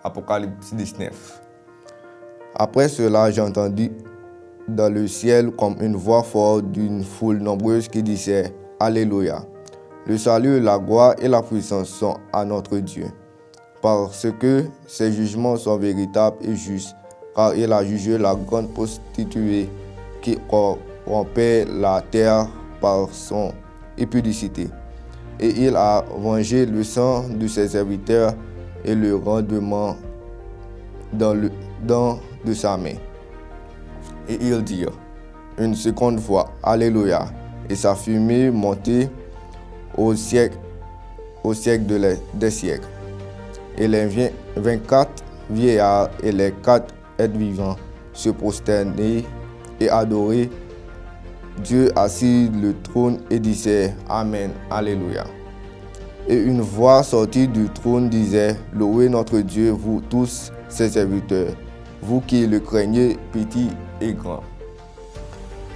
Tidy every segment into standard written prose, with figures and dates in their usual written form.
Apocalypse 19. Après cela, j'entendis dans le ciel comme une voix forte d'une foule nombreuse qui disait « Alléluia ! Le salut, la gloire et la puissance sont à notre Dieu, parce que ses jugements sont véritables et justes, car il a jugé la grande prostituée qui corrompait la terre par son impudicité. Et il a vengé le sang de ses serviteurs et le rendement de sa main. Et ils dirent une seconde fois, Alléluia, et sa fumée montait au siècle des siècles. Et les 24 vieillards et les 4 êtres vivants se prosternaient et adoraient Dieu assis le trône et disaient Amen, Alléluia. Et une voix sortie du trône disait Louez notre Dieu, vous tous ses serviteurs, vous qui le craignez, petit et grand.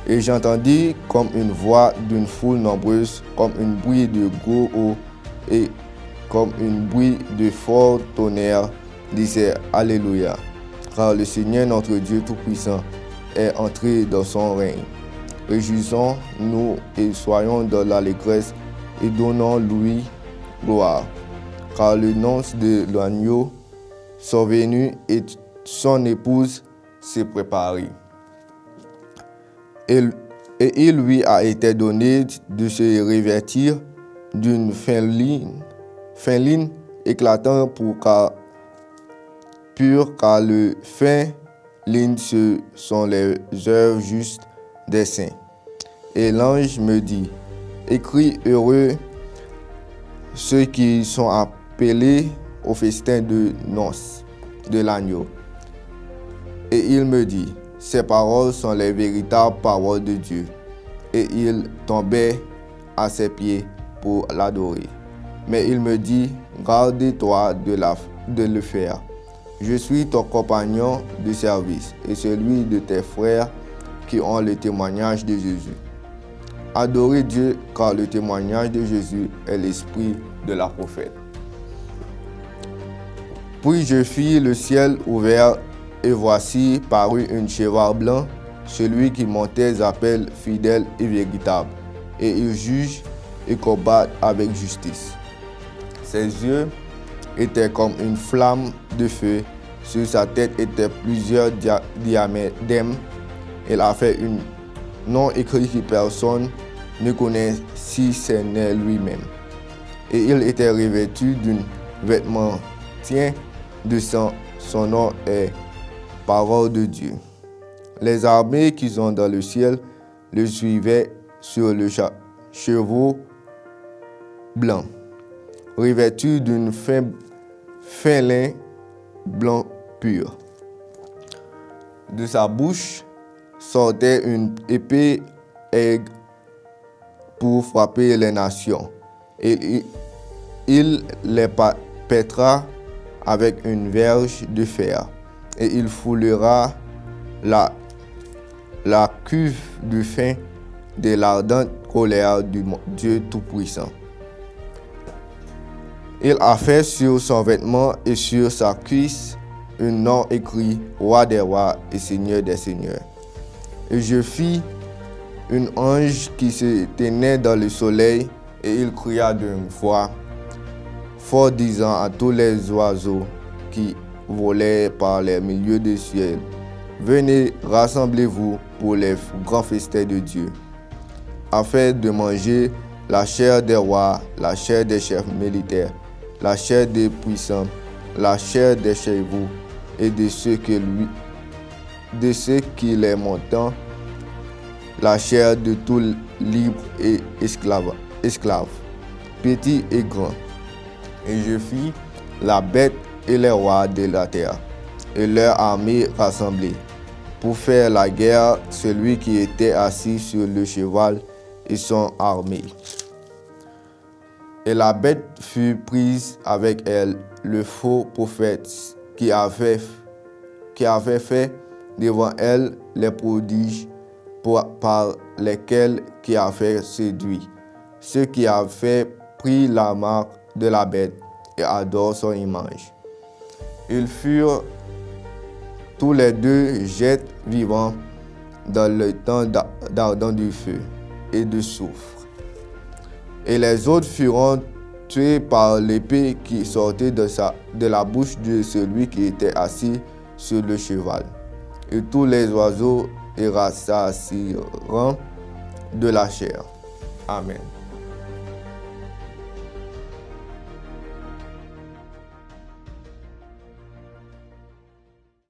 Et j'entendis comme une voix d'une foule nombreuse, comme un bruit de gros eau et comme un bruit de fort tonnerre, disait Alléluia, car le Seigneur notre Dieu Tout-Puissant est entré dans son règne. Réjouissons-nous et soyons dans l'allégresse et donnons-lui gloire, car le nonce de l'agneau sont venus et son épouse s'est préparée. Et il lui a été donné de se revêtir d'une fin ligne éclatante pure, car le fin ligne ce sont les œuvres justes des saints. Et l'ange me dit, écris heureux ceux qui sont appelés au festin de noces de l'agneau. Et il me dit, ces paroles sont les véritables paroles de Dieu. Et il tombait à ses pieds pour l'adorer. Mais il me dit, garde-toi de le faire. Je suis ton compagnon de service et celui de tes frères qui ont le témoignage de Jésus. Adorez Dieu, car le témoignage de Jésus est l'esprit de la prophète. Puis je fis le ciel ouvert, et voici parut un cheval blanc. Celui qui montait s'appelle fidèle et véritable, et il juge et combat avec justice. Ses yeux étaient comme une flamme de feu, sur sa tête étaient plusieurs diadèmes. Il a fait un nom écrit que personne ne connaît si ce n'est lui-même. Et il était revêtu d'un vêtement teint de sang. Son nom est Parole de Dieu. Les armées qui sont dans le ciel le suivaient sur le chevaux blanc, revêtu d'un fin lin blanc pur. De sa bouche sortait une épée aiguë pour frapper les nations. Et il les pètera avec une verge de fer. Et il foulera la cuve du fin de l'ardente colère du Dieu Tout-Puissant. Il a fait sur son vêtement et sur sa cuisse un nom écrit Roi des rois et Seigneur des seigneurs. Et je vis un ange qui se tenait dans le soleil, et il cria d'une voix forte disant à tous les oiseaux qui volaient par les milieux du ciel, venez, rassemblez-vous pour les grands festins de Dieu, afin de manger la chair des rois, la chair des chefs militaires, la chair des puissants, la chair des chevaux et de ceux qui les montent, la chair de tous libres et esclaves, petits et grands. Et je fis la bête et les rois de la terre, et leur armée rassemblée, pour faire la guerre celui qui était assis sur le cheval et son armée. Et la bête fut prise avec elle le faux prophète qui avait fait devant elle les prodiges par lesquels qui avait séduit ceux qui avaient pris la marque de la bête et adorent son image. Ils furent tous les deux jetés vivants dans le temps d'ardent du feu et de soufre. Et les autres furent tués par l'épée qui sortait de la bouche de celui qui était assis sur le cheval. Et tous les oiseaux et rassasseront de la chair. Amen.